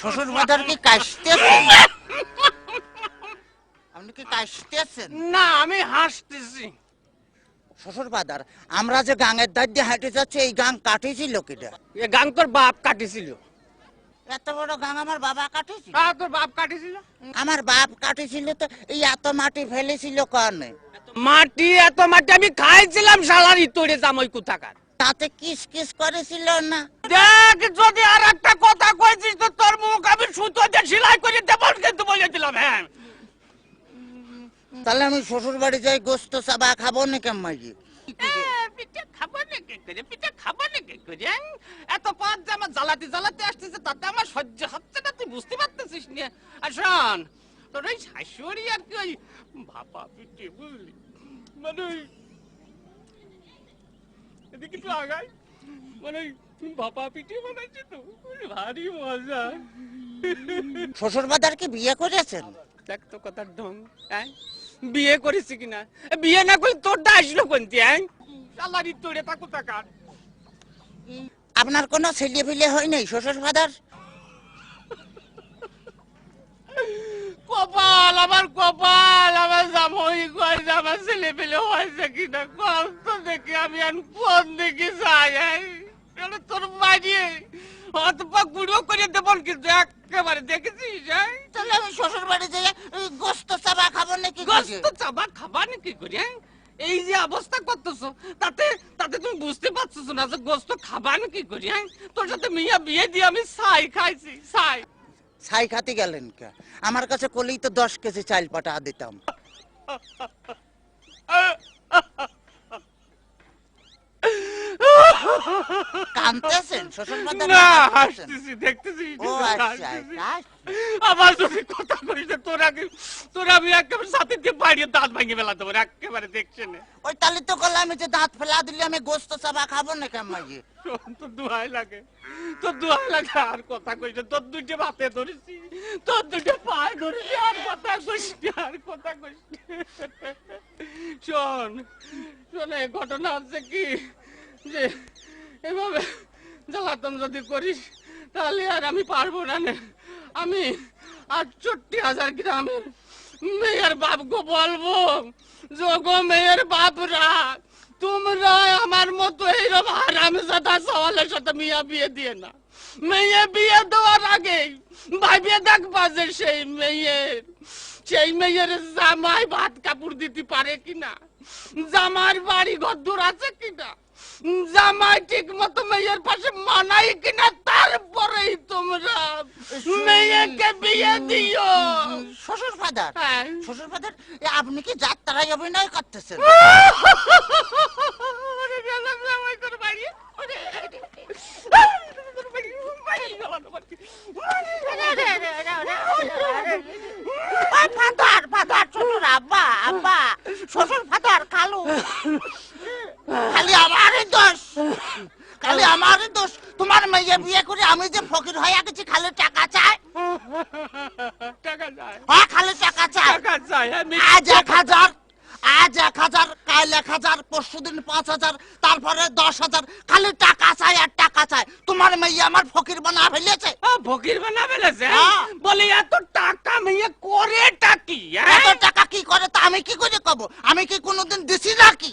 শ্বশুর বাজার কি কাশতেছেন? আপনি কি কাশতেছেন? না, আমি হাসতেছি। শ্বশুর বাজার, আমরা যে গাঙের ধার দিয়ে হাঁটে যাচ্ছি, এই গাং কাটিয়েছিল কিটা? এ গাং তোর বাপ কাটিছিল। এত বড় গাং আমার বাবা কাটিয়েছিল? তোর বাপ কাটিছিল? আমার বাপ কাটিয়েছিল তো এই এত মাটি ফেলেছিল কানে? এত মাটি আমি খাইছিলাম শালার ইতরে জামাই কোথাকার। তাতে কিস কিস করেছিল না? দেখ, যদি আর একটা কথা কইছিস তো তোর মুখ আমি সুতো দিয়ে সেলাই করে দেব কিন্তু বলে দিলাম। হ্যাঁ, তাহলে আমি শ্বশুর বাড়ি যাই গোস্ত চাবা খাবো না কেমন? পিঠে খাবো না কি করে, পিঠে খাবো না কি করে? এত পাঁচ যে আমার জ্বালাতে জ্বালাতে আসতেছে, তাতে আমার সহ্য হচ্ছে না, তুই বুঝতে পারতেছিস না। আর শোন, তোর ওই শাশুড়ি আর কি ওই ভাপা পিঠে, বুঝলি, মানে এদিকে একটু আগাই, মানে ভাপা পিঠে বানাইছে তো, ভারী মজা। শ্বশুর বাজার কি বিয়ে করেছেন? দেখ তো কথার ঢং। হ্যাঁ, বিয়ে করেছি কিনা? বিয়ে না করলে তোরটা আসলো কোনটি? হ্যাঁ, শালারি তোরে তা কোথাকার। আপনার কোনো ছেলে ফিলে হয় নাই শ্বশুর বাজার? কপাল আমার, কপাল আমার, জামাই কয় আমার ছেলে পেলে হয়েছে কিনা কষ্ট দেখি আমি আর কোন দিকে যাই। তোর বাড়িয়ে অতপা গুঁড়ো করে দেবন কিন্তু একেবারে দেখেছিস। তাহলে আমি শ্বশুর বাড়ি যাই গোস্ত চাবা খাবো নাকি? গোস্ত চাবা খাবা নাকি করি? এই যে অবস্থা করতেছো, তাতে তাতে তুমি বুঝতে পারছো না যে গোস্ত খাবা নাকি করি? তোর সাথে মিয়া বিয়ে দিয়ে আমি ছাই খাইছি, ছাই। ছাই খাতে গেলেন কে? আমার কাছে কলেই তো 10 কেজি চাল পাঠা দিতাম। কাঁদতেছেন শ্বশুর বাজার? না, হাসতেছি, দেখতেছি। ও আচ্ছা, আমার যদি কথা কইস না, তোরা আমি একেবারে সাথে দিয়ে বাড়িয়ে দাঁত ভাঙিয়ে ফেলাতে পারি একেবারে, দেখছে না। ওই তাহলে তো করলে আমি যে দাঁত ফেলা দিলে আমি গোস্ত চাবা খাবো না কেমন? তোর দোহাই লাগে, তোর দোহাই লাগে, আর কথা কইস না। তোর দুইটা হাতে ধরেছি, তোর দুইটা পায়ে ধরেছি, আর কথা কইস না, আর কথা কইস না। শোন, এই ঘটনা হচ্ছে কি যে এভাবে জ্বালাতন যদি করিস তাহলে আর আমি পারবো না। আমি ৬৮,০০০ গ্রামের মেয়ের বাপকে বলবো, যোগো মেয়ের বাপরা, তোমরা আমার মতো এইরকম হারামজাদা সওয়ালের সাথে মিয়া বিয়ে দিয়ে না। মেয়ে বিয়ে দেওয়ার আগে ভাবিয়ে দেখবা যে সেই মেয়ের জামাই ভাত কাপড় দিতে পারে কিনা, জামার বাড়ি ঘর দূর আছে কিনা, জামাই ঠিক মতো মেয়ের পাশে মানাই কিনা, তারপরেই তোমরা মেয়েকে বিয়ে দিও। শ্বশুর ফাদার, শ্বশুর ফাদার, আপনি কি যাত্রায় অভিনয় করতেছেন? ফাদার, ফাদার, শ্বশুর, আব্বা, আব্বা, শ্বশুর ফাদার, খালু, খালি আমারই দোষ, খালি আমারই দোষ। তোমার মেয়ে বিয়ে করে আমি যে ফকির হয়ে গেছি, খালি টাকা চাই, টাকা চাই, হ্যাঁ খালি টাকা চাই। টাকা চাই, আজ ১,০০০, আজ ১,০০০, কাল ১,০০০, পরশুদিন ৫,০০০, তারপরে ১০,০০০, খালি টাকা চাই আর টাকা চাই। তোমার মেয়ে আমার ফকির বানা ফেলেছে। ফকির বানা ফেলেছে? বলে এত টাকা মেয়ে করে টাকি? এত টাকা কি করে তা আমি কি করে কব? আমি কি কোনোদিন দিছি নাকি?